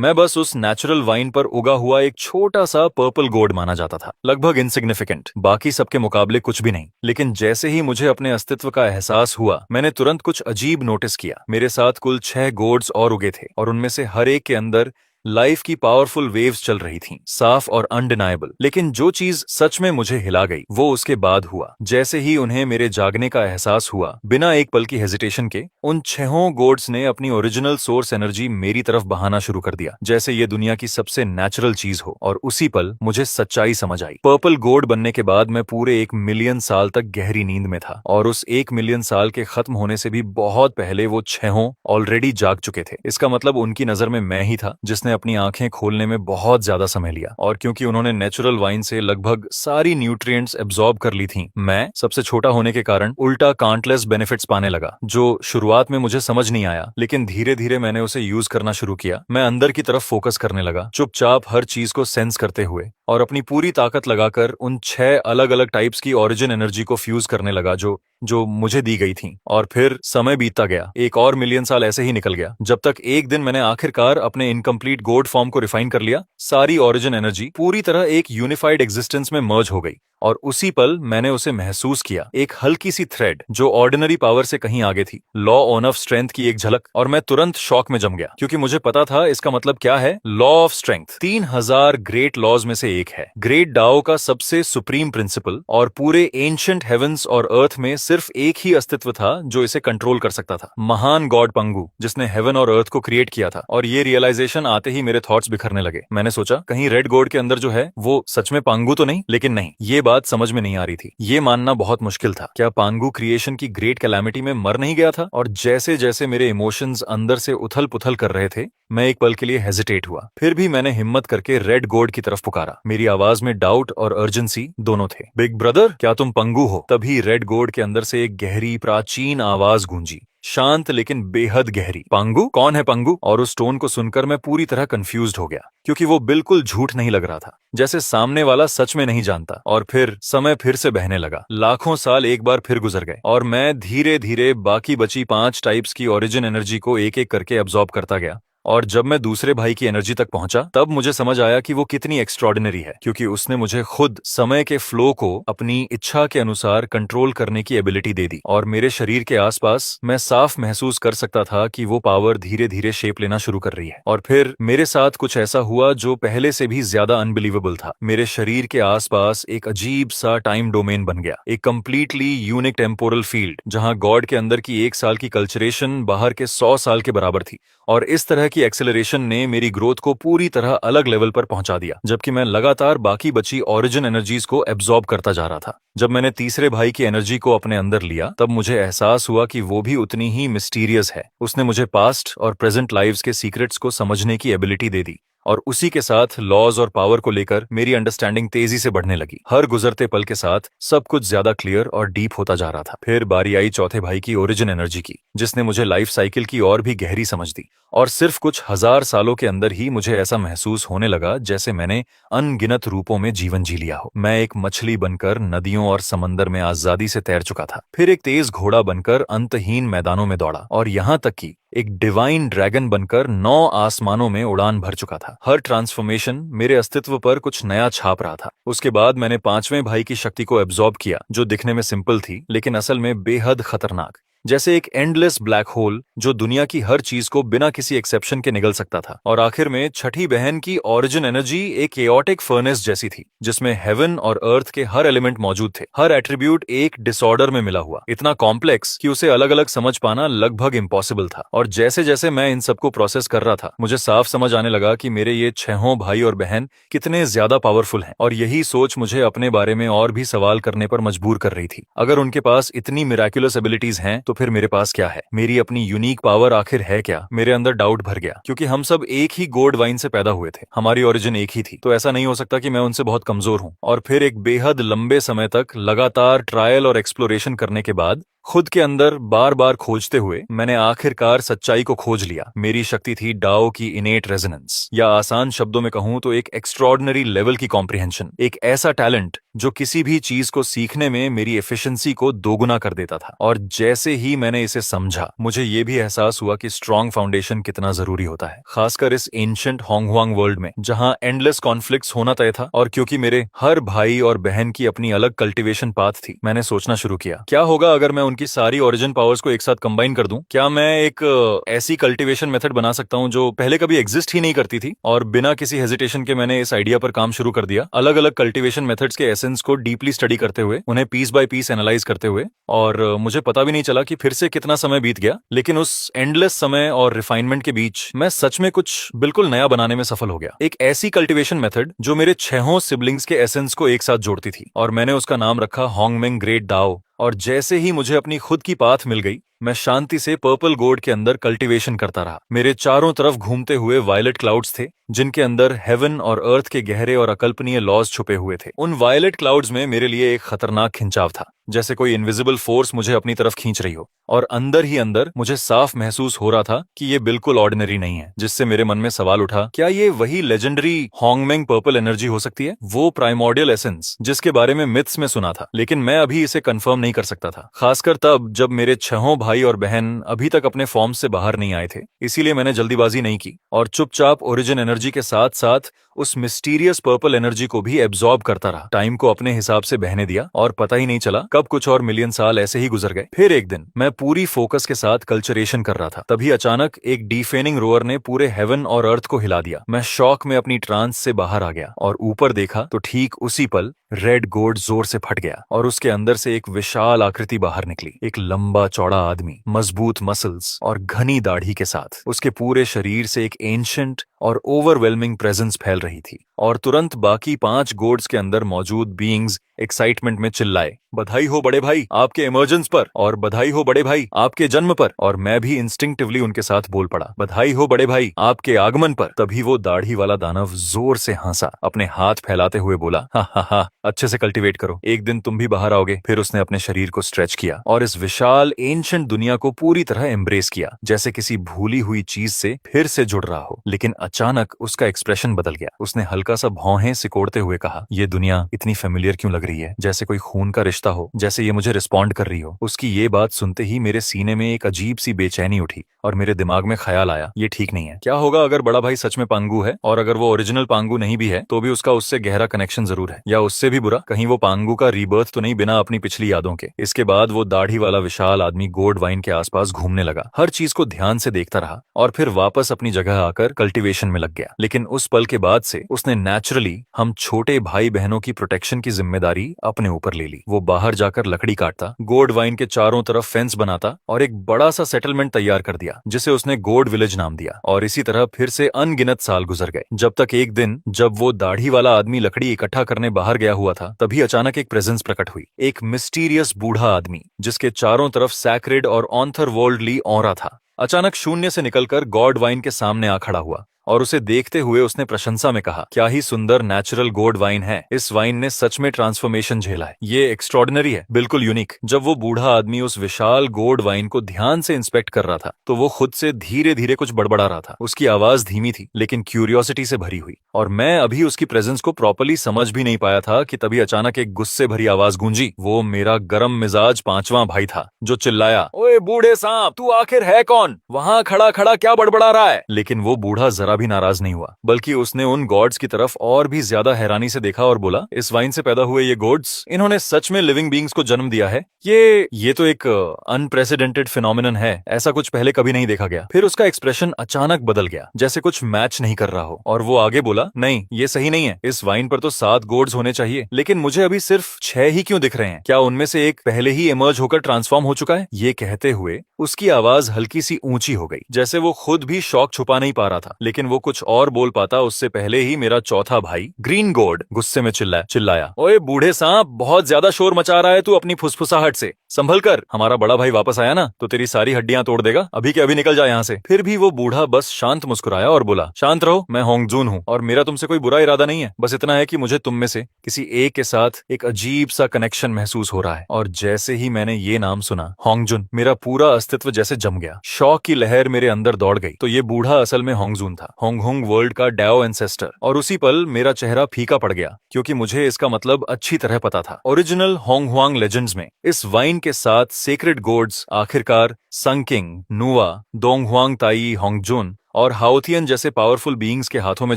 मैं बस उस नेचुरल वाइन पर उगा हुआ एक छोटा सा पर्पल गोड माना जाता था, लगभग इनसिग्निफिकेंट, बाकी सबके मुकाबले कुछ भी नहीं। लेकिन जैसे ही मुझे अपने अस्तित्व का एहसास हुआ, मैंने तुरंत कुछ अजीब नोटिस किया। मेरे साथ कुल 6 गोड्स और उगे थे और उनमें से हर एक के अंदर लाइफ की पावरफुल वेव्स चल रही थीं, साफ और अनडिनाइबल। लेकिन जो चीज सच में मुझे हिला गई वो उसके बाद हुआ। जैसे ही उन्हें मेरे जागने का एहसास हुआ, बिना एक पल की हेजिटेशन के उन 6 गोड्स ने अपनी ओरिजिनल सोर्स एनर्जी मेरी तरफ बहाना शुरू कर दिया, जैसे ये दुनिया की सबसे नेचुरल चीज हो। और उसी पल मुझे सच्चाई समझ आई। पर्पल गोड बनने के बाद मैं पूरे 1 मिलियन साल तक गहरी नींद में था, और उस 1 मिलियन साल के खत्म होने से भी बहुत पहले वो 6 ऑलरेडी जाग चुके थे। इसका मतलब उनकी नजर में मैं ही था जिसने अपनी आंखें खोलने में बहुत ज्यादा समय लिया। और क्योंकि उन्होंने नेचुरल वाइन से लगभग सारी न्यूट्रिएंट्स एब्जॉर्ब कर ली थी, मैं सबसे छोटा होने के कारण उल्टा काउंटलेस बेनिफिट्स पाने लगा, जो शुरुआत में मुझे समझ नहीं आया। लेकिन धीरे धीरे मैंने उसे यूज करना शुरू किया। मैं अंदर की तरफ फोकस करने लगा, चुपचाप हर चीज को सेंस करते हुए, और अपनी पूरी ताकत लगाकर उन 6 अलग अलग टाइप्स की ओरिजिन एनर्जी को फ्यूज करने लगा जो मुझे दी गई थी। और फिर समय बीतता गया, 1 और मिलियन साल ऐसे ही निकल गया, जब तक एक दिन मैंने आखिरकार अपने इनकम्प्लीट गोड फॉर्म को रिफाइन कर लिया। सारी ओरिजिन एनर्जी पूरी तरह एक यूनिफाइड एग्जिस्टेंस में मर्ज हो गई, और उसी पल मैंने उसे महसूस किया, एक हल्की सी थ्रेड जो ऑर्डिनरी पावर से कहीं आगे थी, लॉ ऑन ऑफ स्ट्रेंथ की एक झलक। और मैं तुरंत शॉक में जम गया, क्योंकि मुझे पता था इसका मतलब क्या है। Law of strength 3000 great laws में से एक है, ग्रेट डाओ का सबसे सुप्रीम प्रिंसिपल, और पूरे एंशिएंट हेवंस और अर्थ में सिर्फ एक ही अस्तित्व था जो इसे कंट्रोल कर सकता था, महान गॉड पंगु, जिसने हेवन और अर्थ को क्रिएट किया था। और ये रियलाइजेशन आते ही मेरे थॉट्स बिखरने लगे। मैंने सोचा, कहीं रेड गॉड के अंदर जो है वो सच में पांगु तो नहीं। लेकिन नहीं, ये बात समझ में नहीं आ रही थी। ये मानना बहुत मुश्किल था। क्या पांगु क्रिएशन की ग्रेट कैलामिटी में मर नहीं गया था? और जैसे जैसे मेरे इमोशंस अंदर से उथल पुथल कर रहे थे, मैं एक पल के लिए हेजिटेट हुआ। फिर भी मैंने हिम्मत करके रेड गॉड की तरफ पुकारा। मेरी आवाज में डाउट और अर्जेंसी दोनों थे। बिग ब्रदर, क्या तुम पंगु हो? तभी रेड गॉड के अंदर से एक गहरी प्राचीन आवाज गूंजी, शांत लेकिन बेहद गहरी। पंगु? कौन है पंगु? और उस टोन को सुनकर मैं पूरी तरह कंफ्यूज्ड हो गया, क्योंकि वो बिल्कुल झूठ नहीं लग रहा था, जैसे सामने वाला सच में नहीं जानता। और फिर समय फिर से बहने लगा। लाखों साल एक बार फिर गुजर गए, और मैं धीरे धीरे बाकी बची 5 टाइप्स की ओरिजिन एनर्जी को एक एक करके अब्सॉर्ब करता गया। और जब मैं दूसरे भाई की एनर्जी तक पहुंचा, तब मुझे समझ आया कि वो कितनी एक्स्ट्रॉर्डिनरी है, क्योंकि उसने मुझे खुद समय के फ्लो को अपनी इच्छा के अनुसार कंट्रोल करने की एबिलिटी दे दी। और मेरे शरीर के आसपास मैं साफ महसूस कर सकता था कि वो पावर धीरे धीरे शेप लेना शुरू कर रही है। और फिर मेरे साथ कुछ ऐसा हुआ जो पहले से भी ज्यादा अनबिलीवेबल था। मेरे शरीर के आसपास एक अजीब सा टाइम डोमेन बन गया, एक कंप्लीटली यूनिक टेम्पोरल फील्ड, जहां गॉड के अंदर की 1 साल की कल्चरेशन बाहर के 100 साल के बराबर थी। और इस तरह की एक्सेलरेशन ने मेरी ग्रोथ को पूरी तरह अलग लेवल पर पहुंचा दिया, जबकि मैं लगातार बाकी बची ओरिजिन एनर्जीज को एब्जॉर्ब करता जा रहा था। जब मैंने तीसरे भाई की एनर्जी को अपने अंदर लिया, तब मुझे एहसास हुआ कि वो भी उतनी ही मिस्टीरियस है। उसने मुझे पास्ट और प्रेजेंट लाइव्स के सीक्रेट्स को समझने की एबिलिटी दे दी, और उसी के साथ लॉज और पावर को लेकर मेरी अंडरस्टैंडिंग तेजी से बढ़ने लगी। हर गुजरते पल के साथ सब कुछ ज्यादा क्लियर और डीप होता जा रहा था। फिर बारी आई चौथे भाई की ओरिजिन एनर्जी की, जिसने मुझे लाइफ साइकिल की और भी गहरी समझ दी। और सिर्फ कुछ हजार सालों के अंदर ही मुझे ऐसा महसूस होने लगा जैसे मैंने अनगिनत रूपों में जीवन जी लिया हो। मैं एक मछली बनकर नदियों और समंदर में आजादी से तैर चुका था, फिर एक तेज घोड़ा बनकर अंतहीन मैदानों में दौड़ा, और यहाँ तक कि एक डिवाइन ड्रैगन बनकर 9 आसमानों में उड़ान भर चुका था। हर ट्रांसफॉर्मेशन मेरे अस्तित्व पर कुछ नया छाप रहा था। उसके बाद मैंने 5वें भाई की शक्ति को एब्जॉर्ब किया, जो दिखने में सिंपल थी लेकिन असल में बेहद खतरनाक, जैसे एक एंडलेस ब्लैक होल जो दुनिया की हर चीज को बिना किसी एक्सेप्शन के निगल सकता था। और आखिर में छठी बहन की ओरिजिन एनर्जी एक केओटिक फर्नेस जैसी थी, जिसमें हेवन और अर्थ के हर एलिमेंट मौजूद थे, हर एट्रीब्यूट एक डिसऑर्डर में मिला हुआ, इतना कॉम्प्लेक्स कि उसे अलग अलग समझ पाना लगभग इम्पॉसिबल था। और जैसे जैसे मैं इन सबको प्रोसेस कर रहा था, मुझे साफ समझ आने लगा कि मेरे ये 6 भाई और बहन कितने ज्यादा पावरफुल हैं। और यही सोच मुझे अपने बारे में और भी सवाल करने पर मजबूर कर रही थी। अगर उनके पास इतनी मिराक्युलस एबिलिटीज हैं, तो फिर मेरे पास क्या है? मेरी अपनी यूनिक पावर आखिर है क्या? मेरे अंदर डाउट भर गया, क्योंकि हम सब एक ही गोड वाइन से पैदा हुए थे, हमारी ओरिजिन एक ही थी, तो ऐसा नहीं हो सकता कि मैं उनसे बहुत कमजोर हूं। और फिर एक बेहद लंबे समय तक लगातार ट्रायल और एक्सप्लोरेशन करने के बाद खुद के अंदर बार बार खोजते हुए मैंने आखिरकार सच्चाई को खोज लिया। मेरी शक्ति थी डाओ की इनेट रेजोनेंस, या आसान शब्दों में कहूं तो एक एक्स्ट्रॉर्डनरी लेवल की कॉम्प्रिहेंशन, एक ऐसा टैलेंट जो किसी भी चीज को सीखने में मेरी एफिशिएंसी को दोगुना कर देता था। और जैसे ही मैंने इसे समझा, मुझे ये भी एहसास हुआ कि स्ट्रॉन्ग फाउंडेशन कितना जरूरी होता है, खासकर इस एंशिएंट होंगहुआंग वर्ल्ड में जहां एंडलेस कॉन्फ्लिक्ट्स होना तय था। और क्योंकि मेरे हर भाई और बहन की अपनी अलग कल्टीवेशन पाथ थी, मैंने सोचना शुरू किया, क्या होगा अगर मैं उनकी सारी ओरिजिन पावर्स को एक साथ कंबाइन कर दूं? क्या मैं एक ऐसी कल्टीवेशन मेथड बना सकता हूं जो पहले कभी एग्जिस्ट ही नहीं करती थी? और बिना किसी हेजिटेशन के मैंने इस आइडिया पर काम शुरू कर दिया, अलग अलग कल्टीवेशन मेथड्स के एसेंस को डीपली स्टडी करते हुए, उन्हें पीस बाय पीस एनालाइज करते हुए। और मुझे पता भी नहीं चला कि फिर से कितना समय बीत गया, लेकिन उस एंडलेस समय और रिफाइनमेंट के बीच मैं सच में कुछ बिल्कुल नया बनाने में सफल हो गया। एक ऐसी कल्टीवेशन मेथड जो मेरे 6 सिबलिंग्स के एसेंस को एक साथ जोड़ती थी, और मैंने उसका नाम रखा होंगमेंग ग्रेट दाओ। और जैसे ही मुझे अपनी खुद की पाथ मिल गई, मैं शांति से पर्पल गोड के अंदर कल्टीवेशन करता रहा। मेरे चारों तरफ घूमते हुए वायलेट क्लाउड्स थे, जिनके अंदर हेवन और अर्थ के गहरे और अकल्पनीय लॉज छुपे हुए थे। उन वायलेट क्लाउड्स में मेरे लिए एक खतरनाक खिंचाव था, जैसे कोई इनविजिबल फोर्स मुझे अपनी तरफ खींच रही हो। और अंदर ही अंदर मुझे साफ महसूस हो रहा था कि ये बिल्कुल ऑर्डिनरी नहीं है, जिससे मेरे मन में सवाल उठा, क्या ये वही लेजेंडरी होंगमेंग पर्पल एनर्जी हो सकती है, वो प्राइमोर्डियल एसेंस जिसके बारे में मिथ्स में सुना था? लेकिन मैं अभी इसे कंफर्म नहीं कर सकता था, खासकर तब जब मेरे 6 भाई और बहन अभी तक अपने फॉर्म से बाहर नहीं आए थे। इसीलिए मैंने जल्दीबाजी नहीं की और चुपचाप ओरिजिन एनर्जी के साथ साथ उस मिस्टीरियस पर्पल एनर्जी को भी एब्जॉर्ब करता रहा। टाइम को अपने हिसाब से बहने दिया और पता ही नहीं चला कब कुछ और मिलियन साल ऐसे ही गुजर गए। फिर एक दिन मैं पूरी फोकस के साथ कल्चरेशन कर रहा था, तभी अचानक एक डीफेनिंग रोअर ने पूरे हेवन और अर्थ को हिला दिया। मैं शॉक में अपनी ट्रांस से बाहर आ गया और ऊपर देखा तो ठीक उसी पल रेड गोड जोर से फट गया और उसके अंदर से एक विशाल आकृति बाहर निकली। एक लंबा चौड़ा आदमी, मजबूत मसल्स और घनी दाढ़ी के साथ। उसके पूरे शरीर से एक एंशिएंट और ओवरवेलमिंग प्रेजेंस फैल रही थी। और तुरंत बाकी 5 गोड्स के अंदर मौजूद बीइंग्स एक्साइटमेंट में चिल्लाए, बधाई हो बड़े भाई आपके इमर्जेंस पर, और बधाई हो बड़े भाई आपके जन्म पर। और मैं भी इंस्टिंक्टिवली उनके साथ बोल पड़ा, बधाई हो बड़े भाई आपके आगमन पर। तभी वो दाढ़ी वाला दानव जोर से हंसा, अपने हाथ फैलाते हुए बोला, हा हा हा, अच्छे से कल्टीवेट करो, एक दिन तुम भी बाहर आओगे। फिर उसने अपने शरीर को स्ट्रेच किया और इस विशाल एंशिएंट दुनिया को पूरी तरह एम्ब्रेस किया, जैसे किसी भूली हुई चीज से फिर से जुड़ रहा हो। लेकिन अचानक उसका एक्सप्रेशन बदल गया। उसने हल्का सा भौहें सिकोड़ते हुए कहा, ये दुनिया इतनी फेमिलियर क्यों लग रही है, जैसे कोई खून का रिश्ता हो, जैसे ये मुझे रिस्पॉन्ड कर रही हो। उसकी ये बात सुनते ही मेरे सीने में एक अजीब सी बेचैनी उठी और मेरे दिमाग में ख्याल आया, ये ठीक नहीं है। क्या होगा अगर बड़ा भाई सच में पांगू है, और अगर वो ओरिजिनल पांगू नहीं भी है तो भी उसका उससे गहरा कनेक्शन जरूर है। या उससे भी बुरा, कहीं वो पांगू का रीबर्थ तो नहीं बिना अपनी पिछली यादों के। इसके बाद वो दाढ़ी वाला विशाल आदमी गोड वाइन के आसपास घूमने लगा, हर चीज को ध्यान से देखता रहा और फिर वापस अपनी जगह आकर कल्टीवेशन में लग गया। लेकिन उस पल के बाद से उसने नेचुरली हम छोटे भाई बहनों की प्रोटेक्शन की जिम्मेदारी अपने ऊपर ले ली। वो बाहर जाकर लकड़ी काटता, गोड वाइन के चारों तरफ फेंस बनाता और एक बड़ा सा सेटलमेंट तैयार कर दिया, जिसे उसने गोड विलेज नाम दिया। और इसी तरह फिर से अनगिनत साल गुजर गए, जब तक एक दिन जब वो दाढ़ी वाला आदमी लकड़ी इकट्ठा करने बाहर गया हुआ था, तभी अचानक एक प्रेजेंस प्रकट हुई। एक मिस्टीरियस बूढ़ा आदमी जिसके चारों तरफ सैक्रेड और ऑन्थर वर्ल्डली ऑरा था, अचानक शून्य से निकलकर गॉड वाइन के सामने आ खड़ा हुआ और उसे देखते हुए उसने प्रशंसा में कहा, क्या ही सुंदर नेचुरल गोड वाइन है, इस वाइन ने सच में ट्रांसफॉर्मेशन झेला है, ये एक्स्ट्रॉर्डिनरी है, बिल्कुल यूनिक। जब वो बूढ़ा आदमी उस विशाल गोड वाइन को ध्यान से इंस्पेक्ट कर रहा था तो वो खुद से धीरे धीरे कुछ बड़बड़ा रहा था। उसकी आवाज धीमी थी लेकिन क्यूरियोसिटी से भरी हुई, और मैं अभी उसकी प्रेजेंस को प्रॉपर्ली समझ भी नहीं पाया था कि तभी अचानक एक गुस्से भरी आवाज गूंजी। वो मेरा गरम मिजाज 5वां भाई था जो चिल्लाया, ओए बूढ़े सांप, तू आखिर है कौन, वहां खड़ा खड़ा क्या बड़बड़ा रहा है? लेकिन वो बूढ़ा जरा भी नाराज नहीं हुआ, बल्कि उसने उन गॉड्स की तरफ और भी ज्यादा हैरानी से देखा और बोला, इस वाइन से पैदा हुए ये गॉड्स, इन्होंने सच में लिविंग बीइंग्स को जन्म दिया है। ये तो एक अनप्रेसिडेंटेड फिनोमिनन है, ऐसा कुछ पहले कभी नहीं देखा गया। फिर उसका एक्सप्रेशन अचानक बदल गया, जैसे कुछ मैच नहीं कर रहा हो, और वो आगे बोला, नहीं ये सही नहीं है, इस वाइन पर तो 7 गॉड्स होने चाहिए, लेकिन मुझे अभी सिर्फ 6 ही क्यों दिख रहे हैं? क्या उनमें से एक पहले ही इमर्ज होकर ट्रांसफॉर्म हो चुका है? ये कहते हुए उसकी आवाज हल्की सी ऊंची हो गई, जैसे वो खुद भी शौक छुपा नहीं पा रहा था। लेकिन लेकिन वो कुछ और बोल पाता उससे पहले ही मेरा चौथा भाई ग्रीन गोड गुस्से में चिल्लाया, ओए बूढ़े सांप, बहुत ज्यादा शोर मचा रहा है तू अपनी फुसफुसाहट से, संभल कर। हमारा बड़ा भाई वापस आया ना तो तेरी सारी हड्डियां तोड़ देगा, अभी के अभी निकल जा यहाँ से। फिर भी वो बूढ़ा बस शांत मुस्कुराया और बोला, शांत रहो, मैं होंगजून हूँ और मेरा तुमसे कोई बुरा इरादा नहीं है, बस इतना है कि मुझे तुम में से किसी एक के साथ एक अजीब सा कनेक्शन महसूस हो रहा है। और जैसे ही मैंने ये नाम सुना, होंगजुन, मेरा पूरा अस्तित्व जैसे जम गया। शौक की लहर मेरे अंदर दौड़ गई। तो ये बूढ़ा असल में होंगजून था, होंगहुंग वर्ल्ड का डाओ एंसेस्टर। और उसी पल मेरा चेहरा फीका पड़ गया, क्योंकि मुझे इसका मतलब अच्छी तरह पता था। ओरिजिनल होंगहुआंग लेजेंड्स में इस वाइन के साथ सेक्रेड गोड्स आखिरकार संकिंग, नुआ, दोंगहुआंग ताई होंगजुन और हाओतियन जैसे पावरफुल बीइंग्स के हाथों में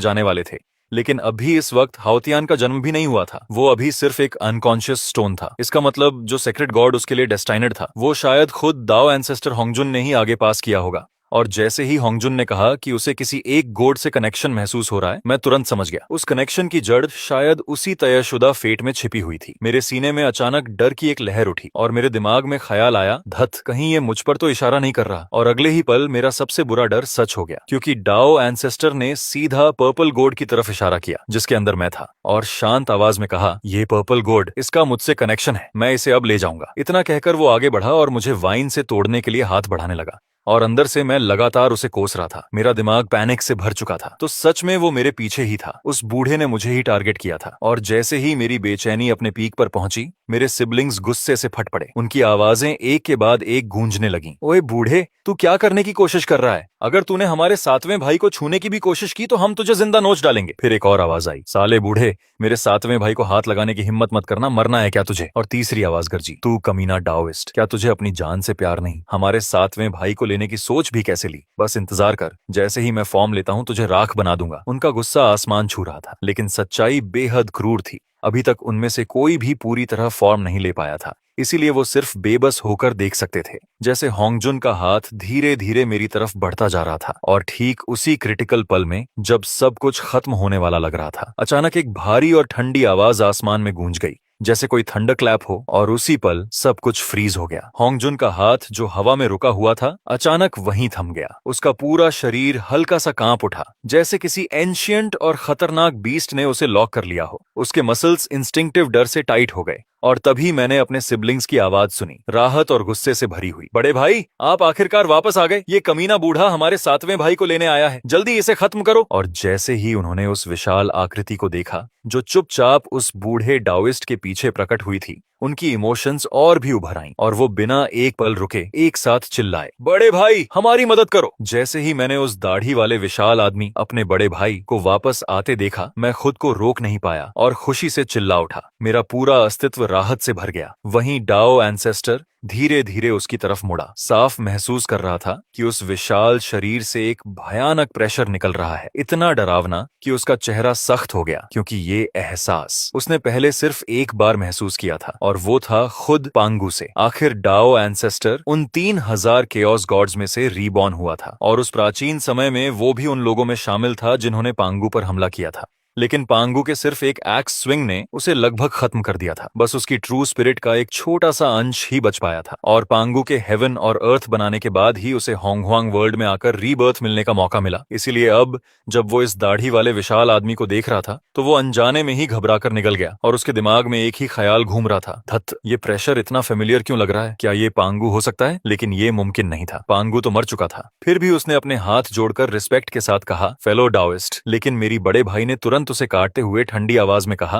जाने वाले थे। लेकिन अभी इस वक्त हाओतियान का जन्म भी नहीं हुआ था, वो अभी सिर्फ एक अनकॉन्शियस स्टोन था। इसका मतलब जो सेक्रेट गॉड उसके लिए डेस्टाइनेड था, वो शायद खुद दाओ एंसेस्टर होंगजुन ने ही आगे पास किया होगा। और जैसे ही होंगजुन ने कहा कि उसे किसी एक गोड से कनेक्शन महसूस हो रहा है, मैं तुरंत समझ गया। उस कनेक्शन की जड़ शायद उसी तयशुदा फेट में छिपी हुई थी। मेरे सीने में अचानक डर की एक लहर उठी और मेरे दिमाग में ख्याल आया, धत, कहीं ये मुझ पर तो इशारा नहीं कर रहा। और अगले ही पल मेरा सबसे बुरा डर सच हो गया, क्योंकि डाओ एंसेस्टर ने सीधा पर्पल गोड की तरफ इशारा किया जिसके अंदर मैं था, और शांत आवाज में कहा, ये पर्पल गोड, इसका मुझसे कनेक्शन है, मैं इसे अब ले जाऊंगा। इतना कहकर वो आगे बढ़ा और मुझे वाइन से तोड़ने के लिए हाथ बढ़ाने लगा, और अंदर से मैं लगातार उसे कोस रहा था। मेरा दिमाग पैनिक से भर चुका था। तो सच में वो मेरे पीछे ही था, उस बूढ़े ने मुझे ही टारगेट किया था। और जैसे ही मेरी बेचैनी अपने पीक पर पहुंची, मेरे सिबलिंग्स गुस्से से फट पड़े। उनकी आवाजें एक के बाद एक गूंजने लगीं। ओए बूढ़े, तू क्या करने की कोशिश कर रहा है? अगर तूने हमारे 7वें भाई को छूने की भी कोशिश की तो हम तुझे जिंदा नोच डालेंगे। फिर एक और आवाज आई, साले बूढ़े, मेरे 7वें भाई को हाथ लगाने की हिम्मत मत करना, मरना है क्या तुझे? और तीसरी आवाज गरजी, तू कमीना डाओइस्ट, क्या तुझे अपनी जान से प्यार नहीं? हमारे 7वें भाई को लेने की सोच भी कैसे ली? बस इंतजार कर, जैसे ही मैं फॉर्म लेता हूँ तुझे राख बना दूंगा। उनका गुस्सा आसमान छू रहा था, लेकिन सच्चाई बेहद क्रूर थी। अभी तक उनमें से कोई भी पूरी तरह फॉर्म नहीं ले पाया था, इसीलिए वो सिर्फ बेबस होकर देख सकते थे। जैसे होंगजुन का हाथ धीरे धीरे मेरी तरफ बढ़ता जा रहा था, और ठीक उसी क्रिटिकल पल में जब सब कुछ खत्म होने वाला लग रहा था, अचानक एक भारी और ठंडी आवाज आसमान में गूंज गई, जैसे कोई थंडर क्लैप हो, और उसी पल सब कुछ फ्रीज हो गया। होंगजुन का हाथ जो हवा में रुका हुआ था, अचानक वहीं थम गया। उसका पूरा शरीर हल्का सा कांप उठा, जैसे किसी एंशियंट और खतरनाक बीस्ट ने उसे लॉक कर लिया हो। उसके मसल्स इंस्टिंक्टिव डर से टाइट हो गए, और तभी मैंने अपने सिबलिंग्स की आवाज सुनी, राहत और गुस्से से भरी हुई। बड़े भाई, आप आखिरकार वापस आ गए। ये कमीना बूढ़ा हमारे 7वें भाई को लेने आया है, जल्दी इसे खत्म करो। और जैसे ही उन्होंने उस विशाल आकृति को देखा जो चुपचाप उस बूढ़े डाओइस्ट के पीछे प्रकट हुई थी, उनकी इमोशंस और भी उभर आईं, और वो बिना एक पल रुके एक साथ चिल्लाए, बड़े भाई, हमारी मदद करो। जैसे ही मैंने उस दाढ़ी वाले विशाल आदमी, अपने बड़े भाई को वापस आते देखा, मैं खुद को रोक नहीं पाया और खुशी से चिल्ला उठा। मेरा पूरा अस्तित्व राहत से भर गया। वहीं डाओ एंसेस्टर धीरे धीरे उसकी तरफ मुड़ा, साफ महसूस कर रहा था कि उस विशाल शरीर से एक भयानक प्रेशर निकल रहा है, इतना डरावना कि उसका चेहरा सख्त हो गया, क्योंकि ये एहसास उसने पहले सिर्फ एक बार महसूस किया था, और वो था खुद पांगू से। आखिर डाओ एंसेस्टर उन 3000 केओस गॉड्स में से रीबॉर्न हुआ था, और उस प्राचीन समय में वो भी उन लोगों में शामिल था जिन्होंने पांगू पर हमला किया था। लेकिन पांगू के सिर्फ एक एक्स स्विंग ने उसे लगभग खत्म कर दिया था। बस उसकी ट्रू स्पिरिट का एक छोटा सा अंश ही बच पाया था, और पांगू के हेवन और अर्थ बनाने के बाद ही उसे होंगहुआंग वर्ल्ड में आकर रीबर्थ मिलने का मौका मिला। इसीलिए अब जब वो इस दाढ़ी वाले विशाल आदमी को देख रहा था, तो वो अनजाने में ही घबरा कर निकल गया, और उसके दिमाग में एक ही ख्याल घूम रहा था, धत, ये प्रेशर इतना फेमिलियर क्यों लग रहा है? क्या ये पांगू हो सकता है? लेकिन ये मुमकिन नहीं था, पांगू तो मर चुका था। फिर भी उसने अपने हाथ जोड़कर रिस्पेक्ट के साथ कहा, फेलो डाओइस्ट। लेकिन मेरी बड़े भाई ने तुरंत उसे काटते हुए ठंडी आवाज में कहा,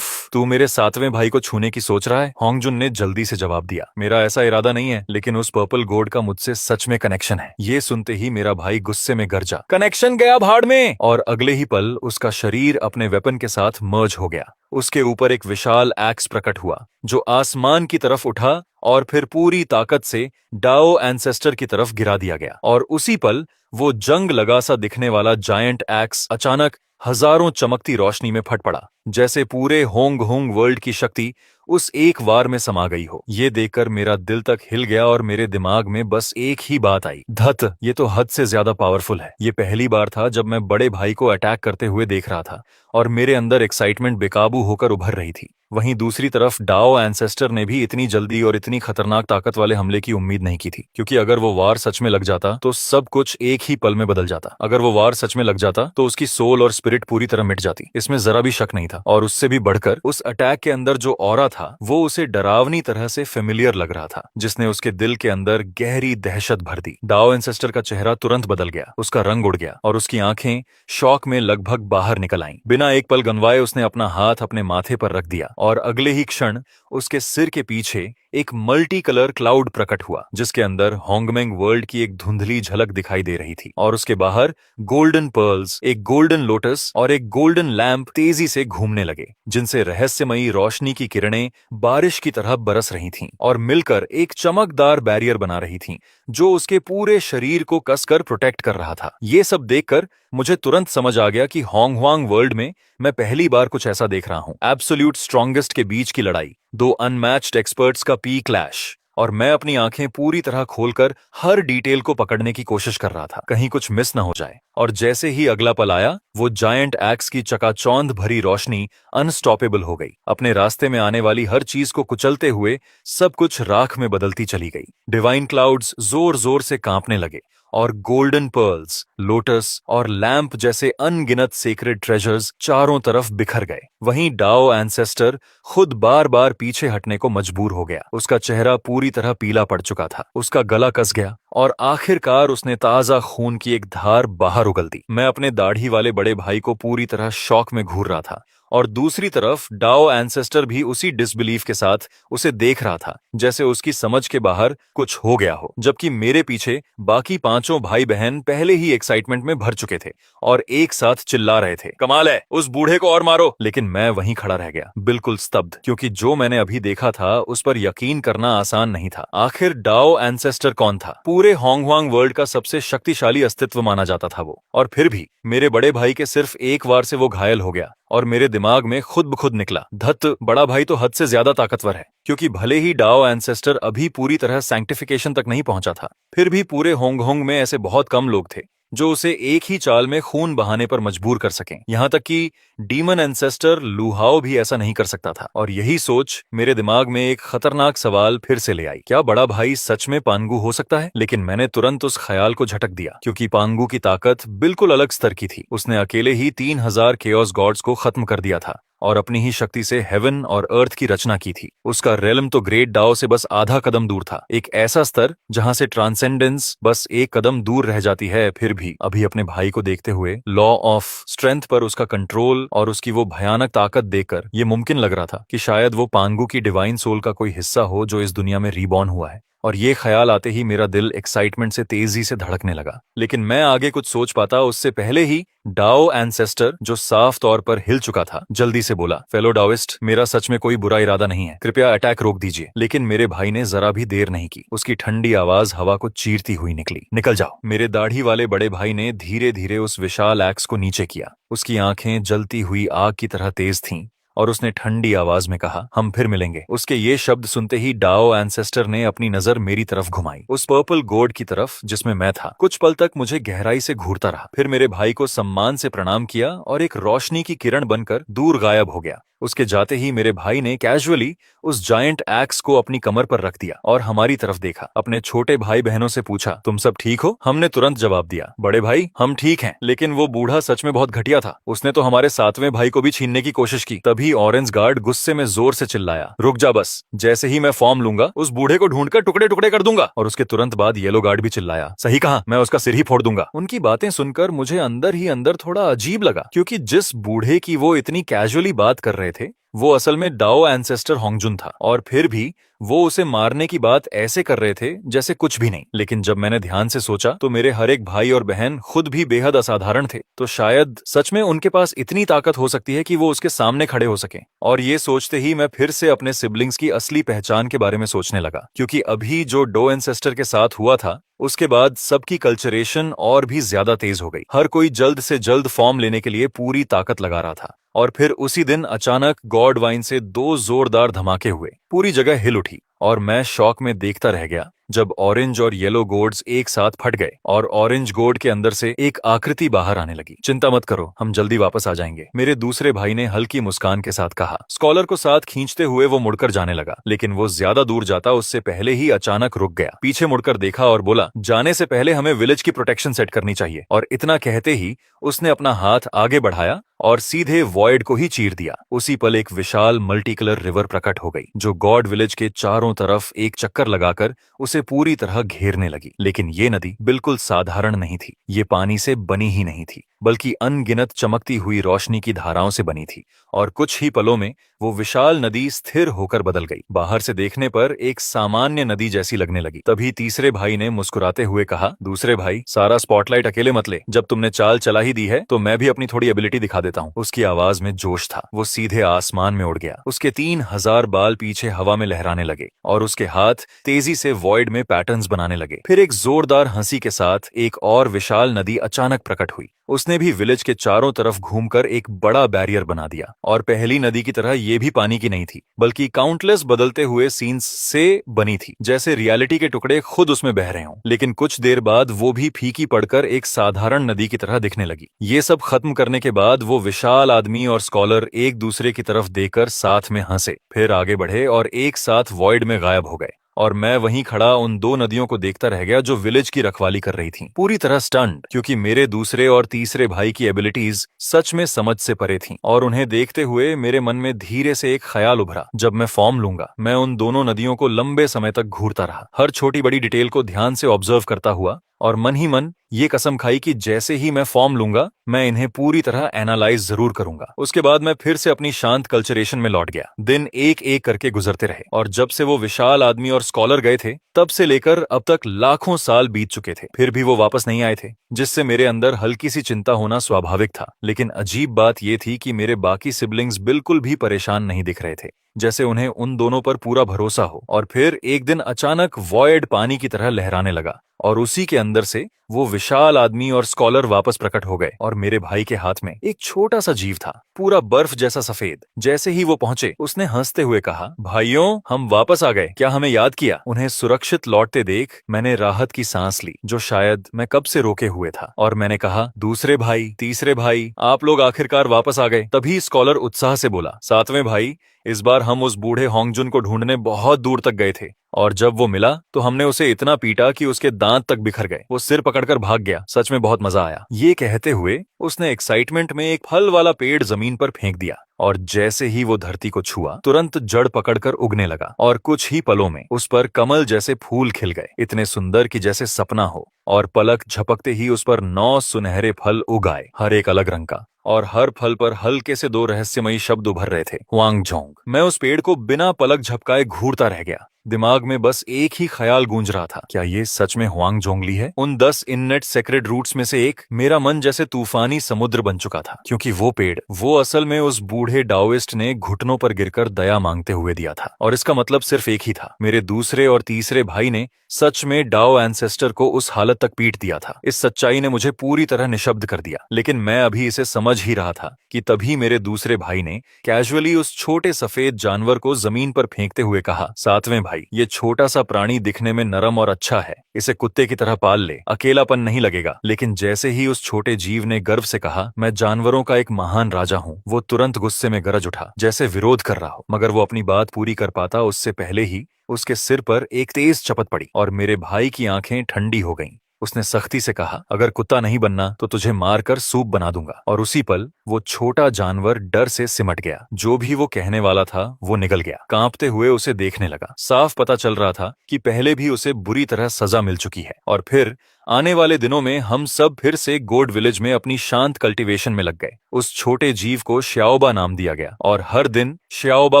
तू मेरे 7वें भाई को छूने की सोच रहा है? होंगजुन ने जल्दी से जवाब दिया, मेरा ऐसा इरादा नहीं है, लेकिन उस पर्पल गोड का मुझसे सच में कनेक्शन है। ये सुनते ही मेरा भाई गुस्से में गरजा, कनेक्शन गया भाड़ में। और अगले ही पल उसका शरीर अपने वेपन के साथ मर्ज हो गया। उसके ऊपर एक विशाल एक्स प्रकट हुआ, जो आसमान की तरफ उठा और फिर पूरी ताकत से डाओ एंसेस्टर की तरफ गिरा दिया गया। और उसी पल वो जंग लगा सा दिखने वाला जायंट एक्स अचानक हजारों चमकती रोशनी में फट पड़ा, जैसे पूरे होंगहुंग वर्ल्ड की शक्ति उस एक वार में समा गई हो। ये देखकर मेरा दिल तक हिल गया, और मेरे दिमाग में बस एक ही बात आई, धत, ये तो हद से ज्यादा पावरफुल है। ये पहली बार था जब मैं बड़े भाई को अटैक करते हुए देख रहा था, और मेरे अंदर एक्साइटमेंट बेकाबू होकर उभर रही थी। वहीं दूसरी तरफ डाओ एंसेस्टर ने भी इतनी जल्दी और इतनी खतरनाक ताकत वाले हमले की उम्मीद नहीं की थी, क्योंकि अगर वो वार सच में लग जाता तो सब कुछ एक ही पल में बदल जाता। अगर वो वार सच में लग जाता तो उसकी सोल और स्पिरिट पूरी तरह मिट जाती, इसमें जरा भी शक नहीं था। और उससे भी बढ़कर उस अटैक के अंदर जो ऑरा था वो उसे डरावनी तरह से फेमिलियर लग रहा था, जिसने उसके दिल के अंदर गहरी दहशत भर दी। डाओ एंसेस्टर का चेहरा तुरंत बदल गया, उसका रंग उड़ गया और उसकी आंखें शौक में लगभग बाहर निकल आईं। बिना एक पल गंवाए उसने अपना हाथ अपने माथे पर रख दिया और अगले ही क्षण उसके सिर के पीछे एक मल्टी कलर क्लाउड प्रकट हुआ, जिसके अंदर होंगमेंग वर्ल्ड की एक धुंधली झलक दिखाई दे रही थी। और उसके बाहर गोल्डन पर्ल्स, एक गोल्डन लोटस और एक गोल्डन लैंप तेजी से घूमने लगे, जिनसे रहस्यमयी रोशनी की किरणें बारिश की तरह बरस रही थीं और मिलकर एक चमकदार बैरियर बना रही थीं, जो उसके पूरे शरीर को कसकर प्रोटेक्ट कर रहा था। ये सब देखकर मुझे तुरंत समझ आ गया कि होंगवांग वर्ल्ड में मैं पहली बार कुछ ऐसा देख रहा हूं। एब्सोल्यूट स्ट्रॉन्गेस्ट के बीच की लड़ाई, दो अनमैच्ड एक्सपर्ट्स का पी क्लैश। और मैं अपनी आंखें पूरी तरह खोलकर हर डिटेल को पकड़ने की कोशिश कर रहा था, कहीं कुछ मिस न हो जाए। और जैसे ही अगला पल आया, वो जायंट एक्स की चकाचौंध भरी रोशनी अनस्टॉपेबल हो गई, अपने रास्ते में आने वाली हर चीज को कुचलते हुए सब कुछ राख में बदलती चली गई। डिवाइन क्लाउड्स जोर जोर से कांपने लगे और गोल्डन पर्ल्स, लोटस और लैंप जैसे अनगिनत सेक्रेड ट्रेजर्स चारों तरफ बिखर गए। वहीं डाओ एंसेस्टर खुद बार बार पीछे हटने को मजबूर हो गया। उसका चेहरा पूरी तरह पीला पड़ चुका था, उसका गला कस गया और आखिरकार उसने ताजा खून की एक धार बाहर उगल दी। मैं अपने दाढ़ी वाले बड़े भाई को पूरी तरह शौक में घूर रहा था और दूसरी तरफ डाओ एंसेस्टर भी उसी डिसबिलीफ के साथ उसे देख रहा था, जैसे उसकी समझ के बाहर कुछ हो गया हो। जबकि मेरे पीछे बाकी पांचों भाई बहन पहले ही एक्साइटमेंट में भर चुके थे और एक साथ चिल्ला रहे थे, कमाल है, उस बूढ़े को और मारो। लेकिन मैं वहीं खड़ा रह गया, बिल्कुल स्तब्ध, क्योंकि जो मैंने अभी देखा था उस पर यकीन करना आसान नहीं था। आखिर डाओ एंसेस्टर कौन था? पूरे होंगवांग वर्ल्ड का सबसे शक्तिशाली अस्तित्व माना जाता था वो, और फिर भी मेरे बड़े भाई के सिर्फ एक वार से वो घायल हो गया और मेरे दिमाग में खुद ब खुद निकला, धत, बड़ा भाई तो हद से ज्यादा ताकतवर है। क्योंकि भले ही डाओ एंसेस्टर अभी पूरी तरह सैंक्टिफिकेशन तक नहीं पहुंचा था, फिर भी पूरे होंगहोंग में ऐसे बहुत कम लोग थे जो उसे एक ही चाल में खून बहाने पर मजबूर कर सकें। यहां तक कि डीमन एंसेस्टर लुहाओ भी ऐसा नहीं कर सकता था। और यही सोच मेरे दिमाग में एक खतरनाक सवाल फिर से ले आई, क्या बड़ा भाई सच में पांगु हो सकता है? लेकिन मैंने तुरंत उस ख्याल को झटक दिया, क्योंकि पांगु की ताकत बिल्कुल अलग स्तर की थी। उसने अकेले ही 3000 केओस गॉड्स को खत्म कर दिया था और अपनी ही शक्ति से हेवन और अर्थ की रचना की थी। उसका रेलम तो ग्रेट डाओ से बस आधा कदम दूर था, एक ऐसा स्तर जहां से ट्रांसेंडेंस बस एक कदम दूर रह जाती है। फिर भी अभी अपने भाई को देखते हुए, लॉ ऑफ स्ट्रेंथ पर उसका कंट्रोल और उसकी वो भयानक ताकत देखकर ये मुमकिन लग रहा था कि शायद वो पांगु की डिवाइन सोल का कोई हिस्सा हो जो इस दुनिया में रीबॉर्न हुआ है। और ये ख्याल आते ही मेरा दिल एक्साइटमेंट से तेजी से धड़कने लगा। लेकिन मैं आगे कुछ सोच पाता उससे पहले ही डाओ एंसेस्टर, जो साफ तौर पर हिल चुका था, जल्दी से बोला, फेलो डाओइस्ट, मेरा सच में कोई बुरा इरादा नहीं है, कृपया अटैक रोक दीजिए। लेकिन मेरे भाई ने जरा भी देर नहीं की, उसकी ठंडी आवाज हवा को चीरती हुई निकली, निकल जाओ। मेरे दाढ़ी वाले बड़े भाई ने धीरे धीरे उस विशाल एक्स को नीचे किया। उसकी आंखें जलती हुई आग की तरह तेज थीं और उसने ठंडी आवाज में कहा, हम फिर मिलेंगे। उसके ये शब्द सुनते ही डाओ एंसेस्टर ने अपनी नजर मेरी तरफ घुमाई, उस पर्पल गोड की तरफ जिसमें मैं था। कुछ पल तक मुझे गहराई से घूरता रहा, फिर मेरे भाई को सम्मान से प्रणाम किया और एक रोशनी की किरण बनकर दूर गायब हो गया। उसके जाते ही मेरे भाई ने कैजुअली उस जायंट एक्स को अपनी कमर पर रख दिया और हमारी तरफ देखा। अपने छोटे भाई बहनों से पूछा, तुम सब ठीक हो? हमने तुरंत जवाब दिया, बड़े भाई हम ठीक हैं। लेकिन वो बूढ़ा सच में बहुत घटिया था, उसने तो हमारे 7वें भाई को भी छीनने की कोशिश की। तभी ऑरेंज गार्ड गुस्से में जोर से चिल्लाया, रुक जा बस, जैसे ही मैं फॉर्म लूंगा उस बूढ़े को ढूंढकर टुकड़े टुकड़े कर दूंगा। और उसके तुरंत बाद येलो गार्ड भी चिल्लाया, सही कहा, मैं उसका सिर ही फोड़ दूंगा। उनकी बातें सुनकर मुझे अंदर ही अंदर थोड़ा अजीब लगा, क्योंकि जिस बूढ़े की वो इतनी कैजुअली बात कर रहे थे वो असल में डाओ एंसेस्टर होंगजुन था, और फिर भी वो उसे मारने की बात ऐसे कर रहे थे जैसे कुछ भी नहीं। लेकिन जब मैंने ध्यान से सोचा तो मेरे हर एक भाई और बहन खुद भी बेहद असाधारण थे, तो शायद सच में उनके पास इतनी ताकत हो सकती है कि वो उसके सामने खड़े हो सकें। और ये सोचते ही मैं फिर से अपने सिबलिंग्स की असली पहचान के बारे में सोचने लगा, क्योंकि अभी जो डो एंसेस्टर के साथ हुआ था उसके बाद सबकी कल्चरेशन और भी ज्यादा तेज हो गई। हर कोई जल्द से जल्द फॉर्म लेने के लिए पूरी ताकत लगा रहा था। और फिर उसी दिन अचानक गॉड वाइन से 2 जोरदार धमाके हुए, पूरी जगह हिल उठी और मैं शॉक में देखता रह गया जब ऑरेंज और येलो गोड्स एक साथ फट गए और ऑरेंज गोड के अंदर से एक आकृति बाहर आने लगी। चिंता मत करो, हम जल्दी वापस आ जाएंगे, मेरे दूसरे भाई ने हल्की मुस्कान के साथ कहा। स्कॉलर को साथ खींचते हुए वो मुड़कर जाने लगा, लेकिन वो ज्यादा दूर जाता उससे पहले ही अचानक रुक गया, पीछे मुड़कर देखा और बोला, जाने से पहले हमें विलेज की प्रोटेक्शन सेट करनी चाहिए। और इतना कहते ही उसने अपना हाथ आगे बढ़ाया और सीधे वॉइड को ही चीर दिया। उसी पल एक विशाल मल्टी कलर रिवर प्रकट हो गई, जो गॉड विलेज के चारों तरफ एक चक्कर लगाकर उसे पूरी तरह घेरने लगी। लेकिन ये नदी बिल्कुल साधारण नहीं थी, ये पानी से बनी ही नहीं थी, बल्कि अनगिनत चमकती हुई रोशनी की धाराओं से बनी थी। और कुछ ही पलों में वो विशाल नदी स्थिर होकर बदल गई, बाहर से देखने पर एक सामान्य नदी जैसी लगने लगी। तभी तीसरे भाई ने मुस्कुराते हुए कहा, दूसरे भाई, सारा स्पॉटलाइट अकेले मत ले, जब तुमने चाल चला ही दी है तो मैं भी अपनी थोड़ी एबिलिटी दिखा देता हूँ। उसकी आवाज में जोश था, वो सीधे आसमान में उड़ गया, उसके 3000 बाल पीछे हवा में लहराने लगे और उसके हाथ तेजी से वॉइड में पैटर्न्स बनाने लगे। फिर एक जोरदार हंसी के साथ एक और विशाल नदी अचानक प्रकट हुई। उसने भी विलेज के चारों तरफ घूमकर एक बड़ा बैरियर बना दिया, और पहली नदी की तरह ये भी पानी की नहीं थी, बल्कि काउंटलेस बदलते हुए सीन्स से बनी थी, जैसे रियलिटी के टुकड़े खुद उसमें बह रहे हों। लेकिन कुछ देर बाद वो भी फीकी पड़कर एक साधारण नदी की तरह दिखने लगी। ये सब खत्म करने के बाद वो विशाल आदमी और स्कॉलर एक दूसरे की तरफ देखकर साथ में हंसे, फिर आगे बढ़े और एक साथ वॉइड में गायब हो गए। और मैं वहीं खड़ा उन दो नदियों को देखता रह गया जो विलेज की रखवाली कर रही थीं, पूरी तरह स्टन्ड, क्योंकि मेरे दूसरे और तीसरे भाई की एबिलिटीज सच में समझ से परे थीं। और उन्हें देखते हुए मेरे मन में धीरे से एक ख्याल उभरा, जब मैं फॉर्म लूंगा मैं उन दोनों नदियों को लंबे समय तक घूरता रहा, हर छोटी बड़ी डिटेल को ध्यान से ऑब्जर्व करता हुआ, और मन ही मन ये कसम खाई कि जैसे ही मैं फॉर्म लूंगा मैं इन्हें पूरी तरह एनालाइज जरूर करूंगा। उसके बाद मैं फिर से अपनी शांत कल्चरेशन में लौट गया। दिन एक एक करके गुजरते रहे, और जब से वो विशाल आदमी और स्कॉलर गए थे तब से लेकर अब तक लाखों साल बीत चुके थे, फिर भी वो वापस नहीं आए थे, जिससे मेरे अंदर हल्की सी चिंता होना स्वाभाविक था। लेकिन अजीब बात ये थी कि मेरे बाकी सिबलिंग्स बिल्कुल भी परेशान नहीं दिख रहे थे, जैसे उन्हें उन दोनों पर पूरा भरोसा हो। और फिर एक दिन अचानक वॉयड पानी की तरह लहराने लगा, और उसी के अंदर से वो विशाल आदमी और स्कॉलर वापस प्रकट हो गए, और मेरे भाई के हाथ में एक छोटा सा जीव था, पूरा बर्फ जैसा सफेद। जैसे ही वो पहुंचे उसने हंसते हुए कहा, भाइयों, हम वापस आ गए, क्या हमें याद किया? उन्हें सुरक्षित लौटते देख मैंने राहत की सांस ली, जो शायद मैं कब से रोके हुए था। और मैंने कहा, दूसरे भाई, तीसरे भाई, आप लोग आखिरकार वापस आ गए। तभी स्कॉलर उत्साह से बोला, सातवें भाई, इस बार हम उस बूढ़े होंगजुन को ढूंढने बहुत दूर तक गए थे, और जब वो मिला तो हमने उसे इतना पीटा कि उसके दांत तक बिखर गए। वो सिर पकड़कर भाग गया, सच में बहुत मजा आया। ये कहते हुए उसने एक्साइटमेंट में एक फल वाला पेड़ जमीन पर फेंक दिया, और जैसे ही वो धरती को छुआ तुरंत जड़ पकड़कर उगने लगा, और कुछ ही पलों में उस पर कमल जैसे फूल खिल गए, इतने सुंदर कि जैसे सपना हो। और पलक झपकते ही उस पर 9 सुनहरे फल उग आए, हर एक अलग रंग का, और हर फल पर हल्के से 2 रहस्यमयी शब्द उभर रहे थे, हुआंगझोंग। मैं उस पेड़ को बिना पलक झपकाए घूरता रह गया, दिमाग में बस एक ही ख्याल गूंज रहा था, क्या ये सच में हुआंगझोंगली है? उन 10 इननेट सेक्रेड रूट्स में से एक। मेरा मन जैसे तूफानी समुद्र बन चुका था, क्योंकि वो पेड़, वो असल में उस बूढ़े डाओइस्ट ने घुटनों पर गिरकर दया मांगते हुए दिया था। और इसका मतलब सिर्फ एक ही था, मेरे दूसरे और तीसरे भाई ने सच में डाओ एंसेस्टर को उस हालत तक पीट दिया था। इस सच्चाई ने मुझे पूरी तरह निशब्द कर दिया, लेकिन मैं अभी इसे समझ ही रहा था कि तभी मेरे दूसरे भाई ने कैजुअली उस छोटे सफेद जानवर को जमीन पर फेंकते हुए कहा, सातवें भाई, ये छोटा सा प्राणी दिखने में नरम और अच्छा है, इसे कुत्ते की तरह पाल ले, अकेलापन नहीं लगेगा। लेकिन जैसे ही उस छोटे जीव ने गर्व से कहा, मैं जानवरों का एक महान राजा हूँ, वो तुरंत गुस्से में गरज उठा, जैसे विरोध कर रहा हो। मगर वो अपनी बात पूरी कर पाता उससे पहले ही उसके सिर पर एक तेज चपत पड़ी, और मेरे भाई की आंखें ठंडी हो गईं। उसने सख्ती से कहा, अगर कुत्ता नहीं बनना तो तुझे मारकर सूप बना दूंगा। और उसी पल वो छोटा जानवर डर से सिमट गया, जो भी वो कहने वाला था वो निगल गया। कांपते हुए उसे देखने लगा, साफ पता चल रहा था कि पहले भी उसे बुरी तरह सजा मिल चुकी है। और फिर आने वाले दिनों में हम सब फिर से गोड विलेज में अपनी शांत कल्टीवेशन में लग गए। उस छोटे जीव को श्याओबा नाम दिया गया, और हर दिन श्याओबा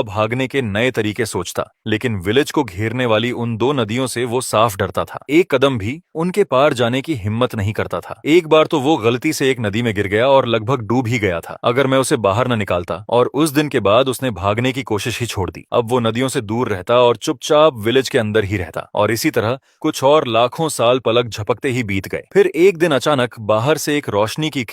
भागने के नए तरीके सोचता, लेकिन विलेज को घेरने वाली उन 2 नदियों से वो साफ डरता था, एक कदम भी उनके पार जाने की हिम्मत नहीं करता था। एक बार तो वो गलती से एक नदी में गिर गया और लगभग डूब ही गया था, अगर मैं उसे बाहर न निकालता। और उस दिन के बाद उसने भागने की कोशिश ही छोड़ दी। अब वो नदियों से दूर रहता और चुपचाप विलेज के अंदर ही रहता। और इसी तरह कुछ और लाखों साल पलक झपकते ही बीत गए। फिर एक दिन अचानक बाहर से एक रोशनी की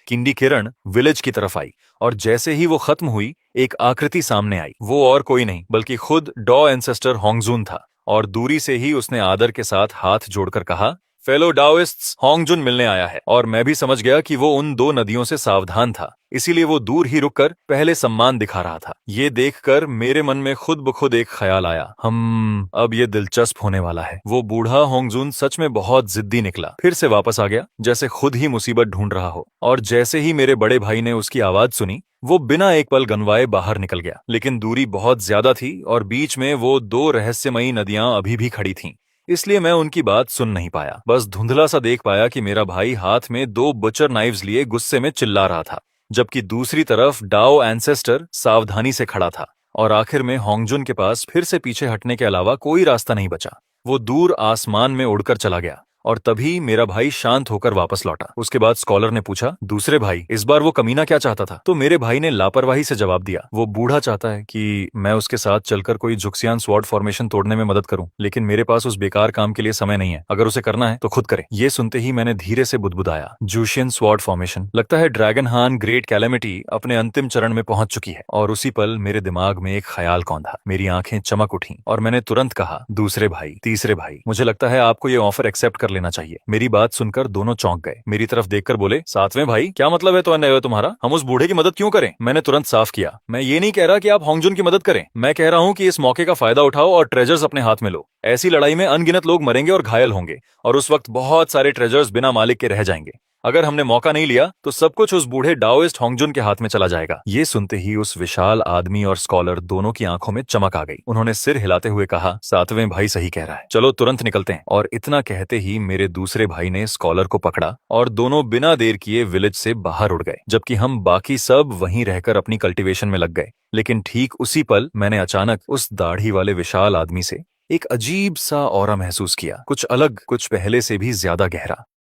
किंडी किरण विलेज की तरफ आई, और जैसे ही वो खत्म हुई एक आकृति सामने आई। वो और कोई नहीं बल्कि खुद डॉ एंसेस्टर होंगजुन था, और दूरी से ही उसने आदर के साथ हाथ जोड़कर कहा, फेलो डाओइस्ट्स, होंगजुन मिलने आया है। और मैं भी समझ गया कि वो उन दो नदियों से सावधान था, इसीलिए वो दूर ही रुककर पहले सम्मान दिखा रहा था। ये देखकर मेरे मन में खुद ब खुद एक ख्याल आया, अब ये दिलचस्प होने वाला है। वो बूढ़ा होंगजुन सच में बहुत जिद्दी निकला, फिर से वापस आ गया जैसे खुद ही मुसीबत ढूंढ रहा हो। और जैसे ही मेरे बड़े भाई ने उसकी आवाज सुनी, वो बिना एक पल गनवाए बाहर निकल गया। लेकिन दूरी बहुत ज्यादा थी और बीच में वो दो रहस्यमयी नदियां अभी भी खड़ी थीं, इसलिए मैं उनकी बात सुन नहीं पाया। बस धुंधला सा देख पाया कि मेरा भाई हाथ में दो बचर नाइव्स लिए गुस्से में चिल्ला रहा था, जबकि दूसरी तरफ डाओ एंसेस्टर सावधानी से खड़ा था। और आखिर में होंगजुन के पास फिर से पीछे हटने के अलावा कोई रास्ता नहीं बचा। वो दूर आसमान में उड़कर चला गया और तभी मेरा भाई शांत होकर वापस लौटा। उसके बाद स्कॉलर ने पूछा, दूसरे भाई, इस बार वो कमीना क्या चाहता था? तो मेरे भाई ने लापरवाही से जवाब दिया, वो बूढ़ा चाहता है कि मैं उसके साथ चलकर कोई जुक्सियान स्वॉर्ड फॉर्मेशन तोड़ने में मदद करूं, लेकिन मेरे पास उस बेकार काम के लिए समय नहीं है। अगर उसे करना है तो खुद करे। ये सुनते ही मैंने धीरे से बुदबुदाया, जूशियन स्वॉर्ड फॉर्मेशन, लगता है ड्रैगन हान ग्रेट कैलेमिटी अपने अंतिम चरण में पहुंच चुकी है। और उसी पल मेरे दिमाग में एक ख्याल कौंधा, मेरी आंखें चमक उठी और मैंने तुरंत कहा, दूसरे भाई, तीसरे भाई, मुझे लगता है आपको ये ऑफर एक्सेप्ट कर लेना चाहिए। मेरी बात सुनकर दोनों चौंक गए, मेरी तरफ देखकर बोले, सातवें भाई, क्या मतलब है तो अन्याय तुम्हारा? हम उस बूढ़े की मदद क्यों करें? मैंने तुरंत साफ किया, मैं ये नहीं कह रहा कि आप होंगजुन की मदद करें, मैं कह रहा हूं कि इस मौके का फायदा उठाओ और ट्रेजर्स अपने हाथ में लो। ऐसी लड़ाई में अनगिनत लोग मरेंगे और घायल होंगे, और उस वक्त बहुत सारे ट्रेजर्स बिना मालिक के रह जाएंगे। अगर हमने मौका नहीं लिया तो सब कुछ उस बूढ़े डाओइस्ट होंगजुन के हाथ में चला जाएगा। ये सुनते ही उस विशाल आदमी और स्कॉलर दोनों की आंखों में चमक आ गई। उन्होंने सिर हिलाते हुए कहा, सातवें भाई सही कह रहा है, चलो तुरंत निकलते हैं। और इतना कहते ही मेरे दूसरे भाई ने स्कॉलर को पकड़ा और दोनों बिना देर किए विलेज से बाहर उड़ गए, जबकि हम बाकी सब वहीं रहकर अपनी कल्टीवेशन में लग गए। लेकिन ठीक उसी पल मैंने अचानक उस दाढ़ी वाले विशाल आदमी से एक अजीब सा ऑरा महसूस किया, कुछ अलग, कुछ पहले से भी ज्यादा गहरा।